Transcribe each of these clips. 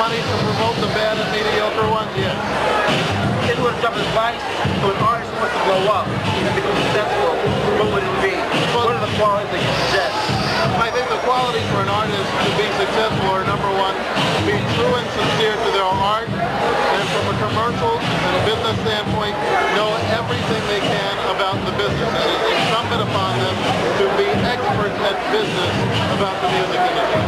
money to promote the bad and mediocre ones? Yes. If you want to drop advice to an artist who wants to blow up and become successful, what would it be? What are the qualities that you suggest? I think the qualities for an artist to be successful are, number one, be true and sincere to their art, and from a commercial and a business standpoint, know everything they can about the business. And it's incumbent upon them to be experts at business about the music industry.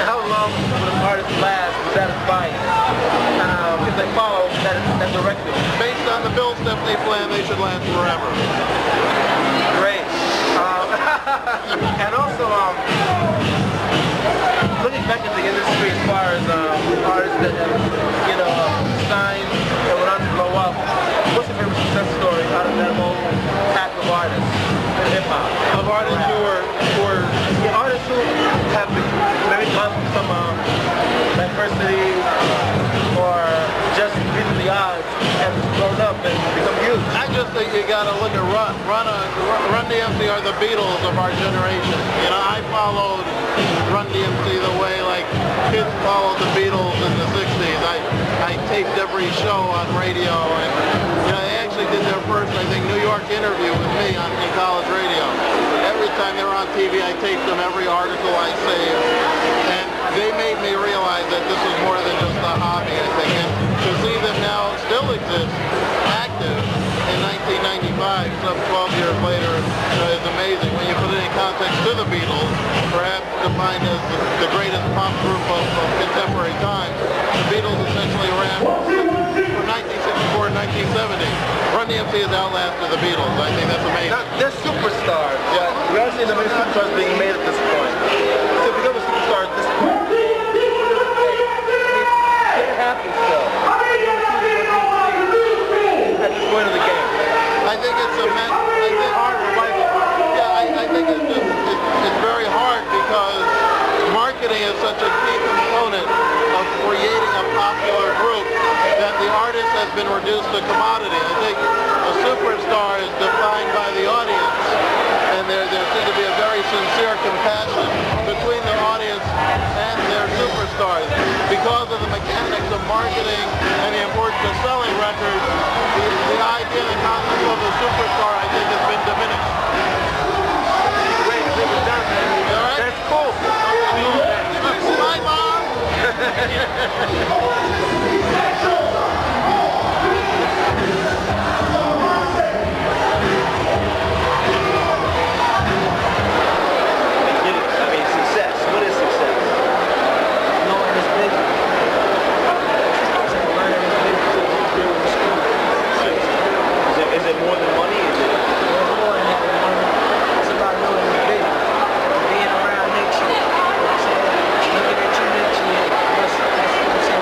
And how long would an artist last with that advice if they follow that directive? Based on the Bill Stepney plan, they should last forever. Great. And also, looking back at the industry as far as artists that have, signed and went on to blow up, what's your favorite success story out of that whole pack of artists in hip-hop? Of artists who are artists who have maybe gone through some adversity or just beating the odds and grown up and become huge. I just think you got to look at Run DMC are the Beatles of our generation. I followed Run DMC the way like kids followed the Beatles in the 60s. I taped every show on radio, and they actually did their first, I think, New York interview with me in college radio. Every time they were on TV, I taped them every article I saved, and they made me realize that this was more than just a hobby, I think. And to see them now still exist, active in 1995, some 12 years later, is amazing. When you put it in context to the Beatles, perhaps defined as the greatest pop group of contemporary times, the Beatles essentially ran from 1964 to 1970. Run DMC has outlasted the Beatles. I think that's amazing. Now, they're superstars, but we are seeing the many superstars being made at this point. So if you become a superstar at this point, what happens still? At this point of the game. I think it's it's very hard because marketing is such a key component of creating a popular group that the artist has been reduced to commodity. I think a superstar is defined by the audience, and there seems to be a very sincere compassion between the audience and their superstars. Because of the mechanics of marketing and the importance of selling records, the idea, the concept of a superstar, I think, has been diminished. Great, I think we're done, man. All right? That's cool. Bye, Mom! Success. What is success? Knowing this business. Learning this business. Is it more than money? Is it? It's more than money. It's about knowing the business. Being around next year. You know what I'm saying? Looking at you next year. That's what I'm saying.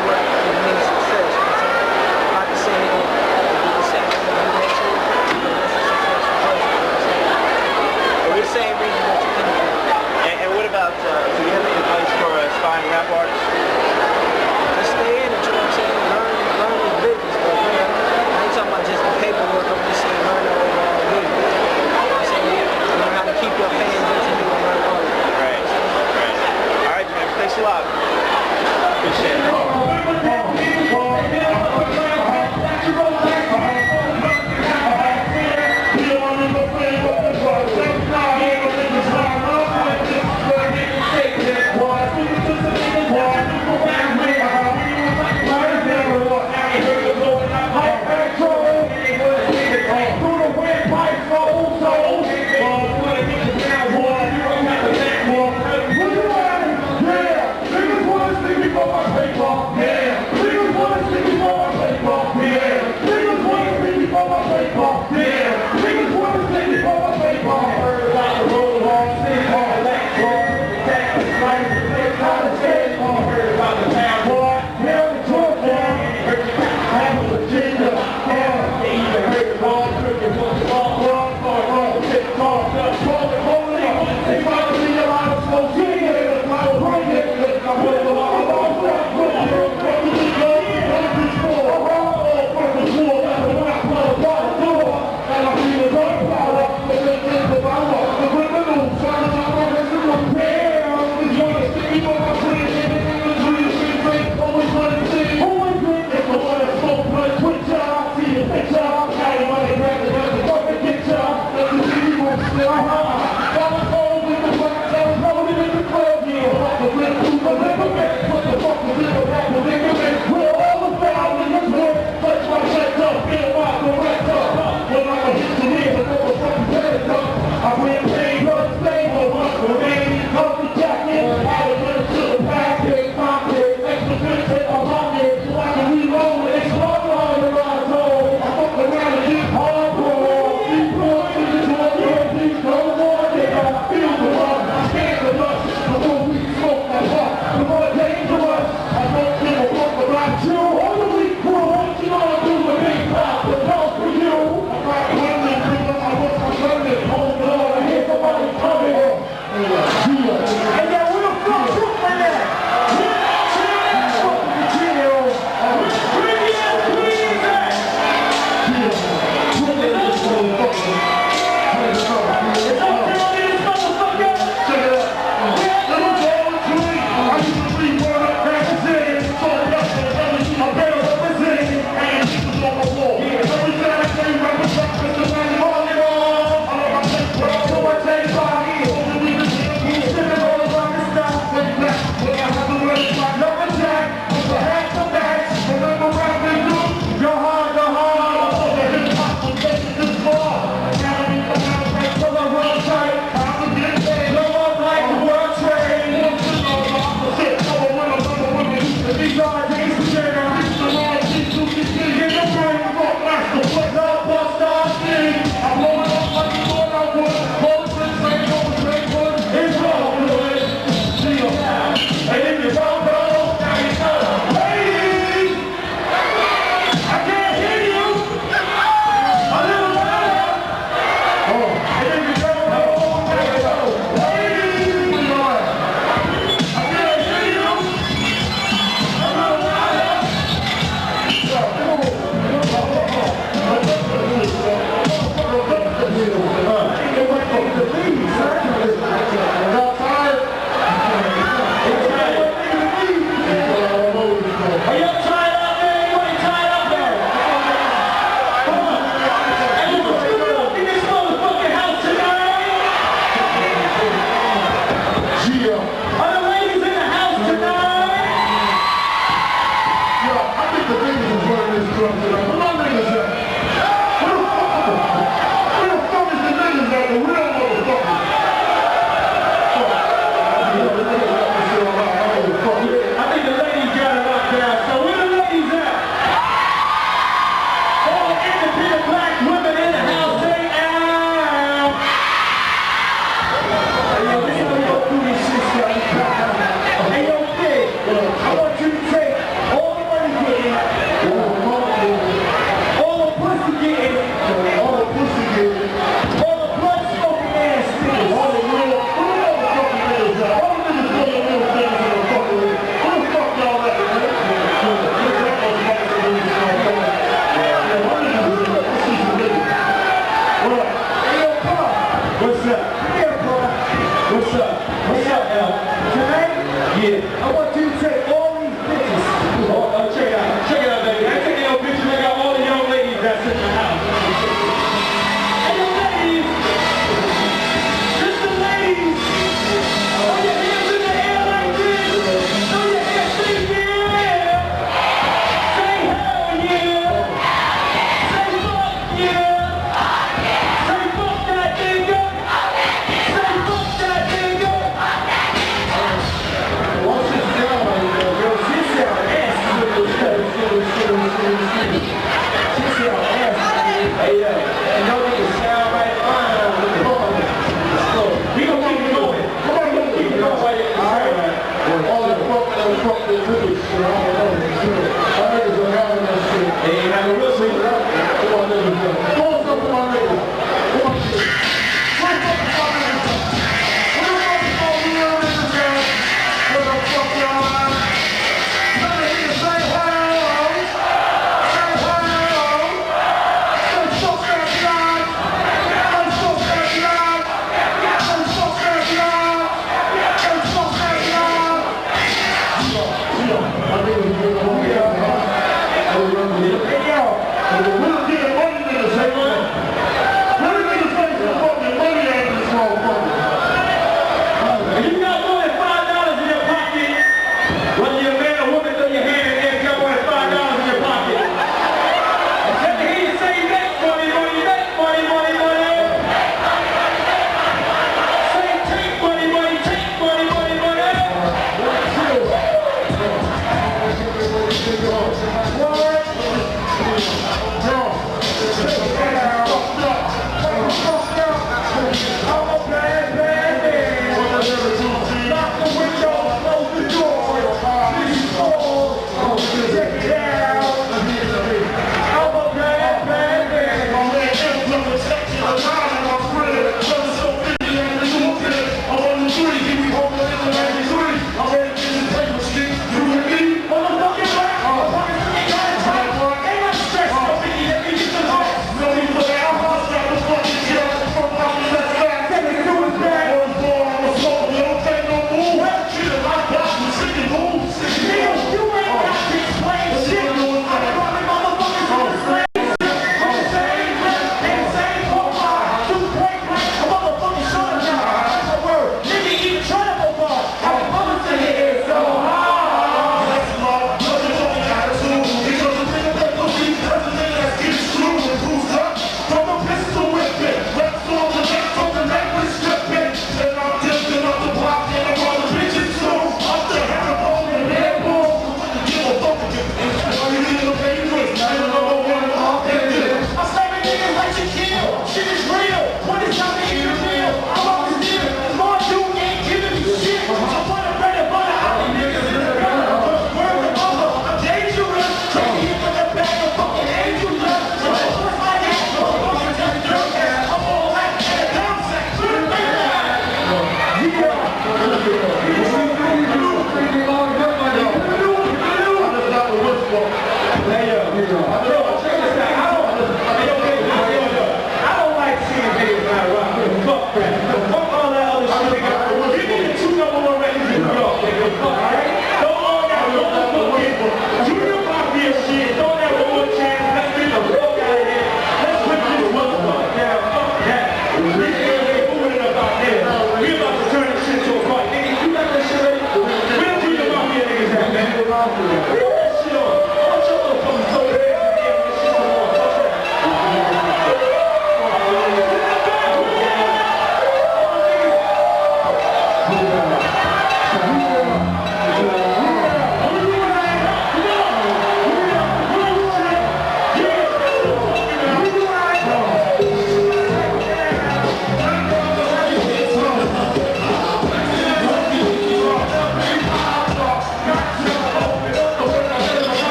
Stress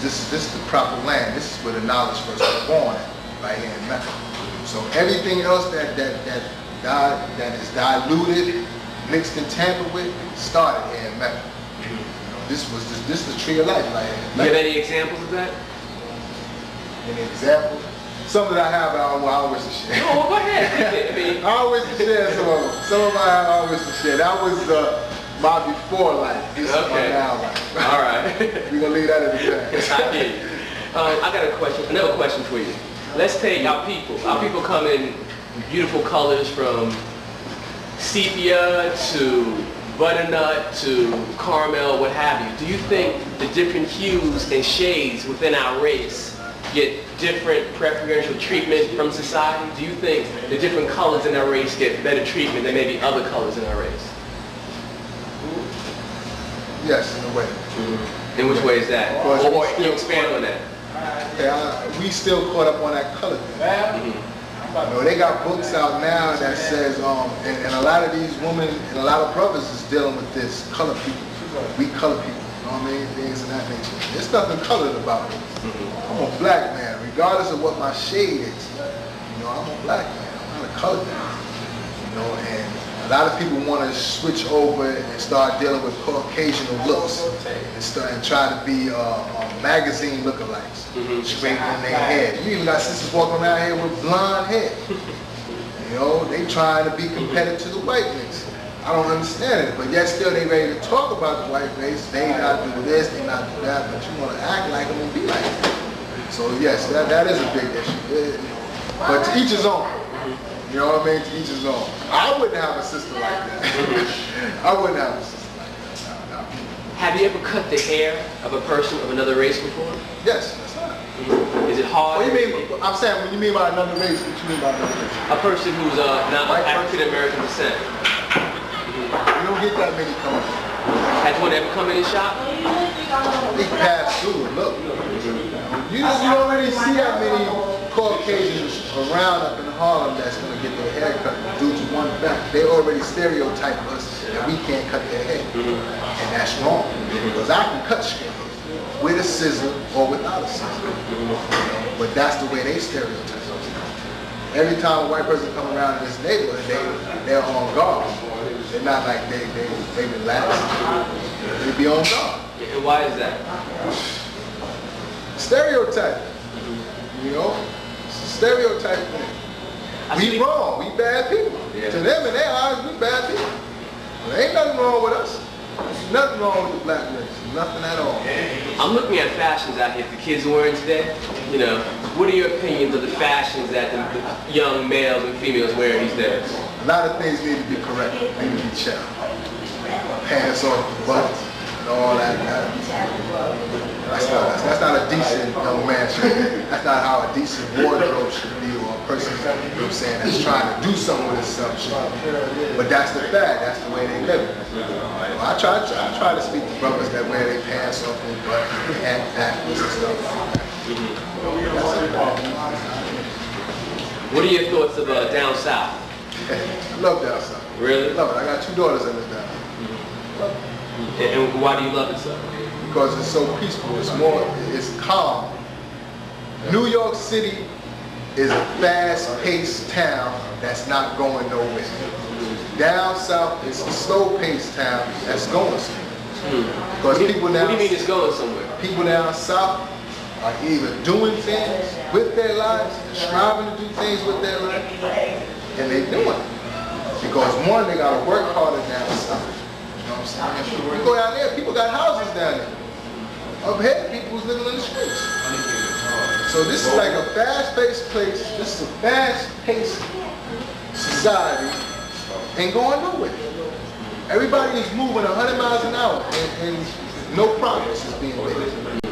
this is the proper land. This is where the knowledge first was born at, right here in Mecca. So everything else that is diluted, mixed and tampered with, started here in Mecca. This is the tree of life right here. Do you have any examples of that? Any example? Some that I have, I wish to share. No, well, go ahead. I mean, I always to share some of them. Some of them I always to share. That was my before life. This is my now life. All right. We're gonna leave that in the past. I hear you. I got a question. Another question for you. Let's take our people. Our people come in beautiful colors from sepia to butternut to caramel, what have you. Do you think the different hues and shades within our race get different preferential treatment from society? Do you think the different colors in our race get better treatment than maybe other colors in our race? Yes, in a way. In which way is that? Or can you expand on that? Yeah, we still caught up on that color thing. You know, they got books out now that says, and a lot of these women and a lot of brothers is dealing with this color people. We color people, you know what I mean? Things of that nature. There's nothing colored about me. I'm a black man, regardless of what my shade is. You know, I'm a black man. I'm not a colored man. You know, and a lot of people want to switch over and start dealing with Caucasian looks and try to be magazine lookalikes, straightening their hair. You even got sisters walking around here with blonde hair. You know, they trying to be competitive to the white race. I don't understand it, but yet still they ready to talk about the white race. They not do this, they not do that, but you want to act like them and be like them. So yes, that is a big issue. But to each his own. You know what I mean? To each his own. I wouldn't have a sister like that. I wouldn't have a sister like that. No. Have you ever cut the hair of a person of another race before? Yes, that's right. Is it hard? What do you mean? I'm saying, when you mean by another race, what you mean by another race? A person who's not of African American descent. You don't get that many coming. Has one ever come in his shop? They pass through and look. You don't really see that many Caucasians around up in Harlem that's going to get their hair cut due to one fact. They already stereotype us that we can't cut their hair. And that's wrong. Because I can cut straight with a scissor or without a scissor. But that's the way they stereotype us. Every time a white person come around in this neighborhood, they're on guard. They're not like they relax. They be on guard. And why is that? Stereotype. You know? It's a stereotype thing. We wrong. We bad people. Yeah. To them in their eyes, we bad people. There ain't nothing wrong with us. There's nothing wrong with the black race. Nothing at all. I'm looking at fashions out here the kids are wearing today. You know, what are your opinions of the fashions that the young males and females wear these days? A lot of things need to be corrected. They need to be checked. Pants off the butts and all that. That's not a decent young man should be. That's not how a decent wardrobe should be, or a person, you know what I'm saying, that's trying to do something with himself should be. But that's the fact. That's the way they live. I try to speak to brothers that wear their pants off their butt and act backwards and stuff like that. What are your thoughts of down south? I love down south. Really? I love it. I got 2 daughters that live down there. And why do you love it so? Because it's so peaceful. It's calm. New York City is a fast-paced town that's not going nowhere. Down south is a slow-paced town that's going somewhere. Because people down, what do you mean it's going somewhere? People down south are either doing things with their lives, striving to do things with their lives, and they're doing it. Because one, they gotta work harder down south. You know what I'm saying? You go down there, people got houses down there. Up here, people was living in the streets. So this is like a fast-paced place. This is a fast-paced society. Ain't going nowhere. Everybody is moving 100 miles an hour and no progress is being made.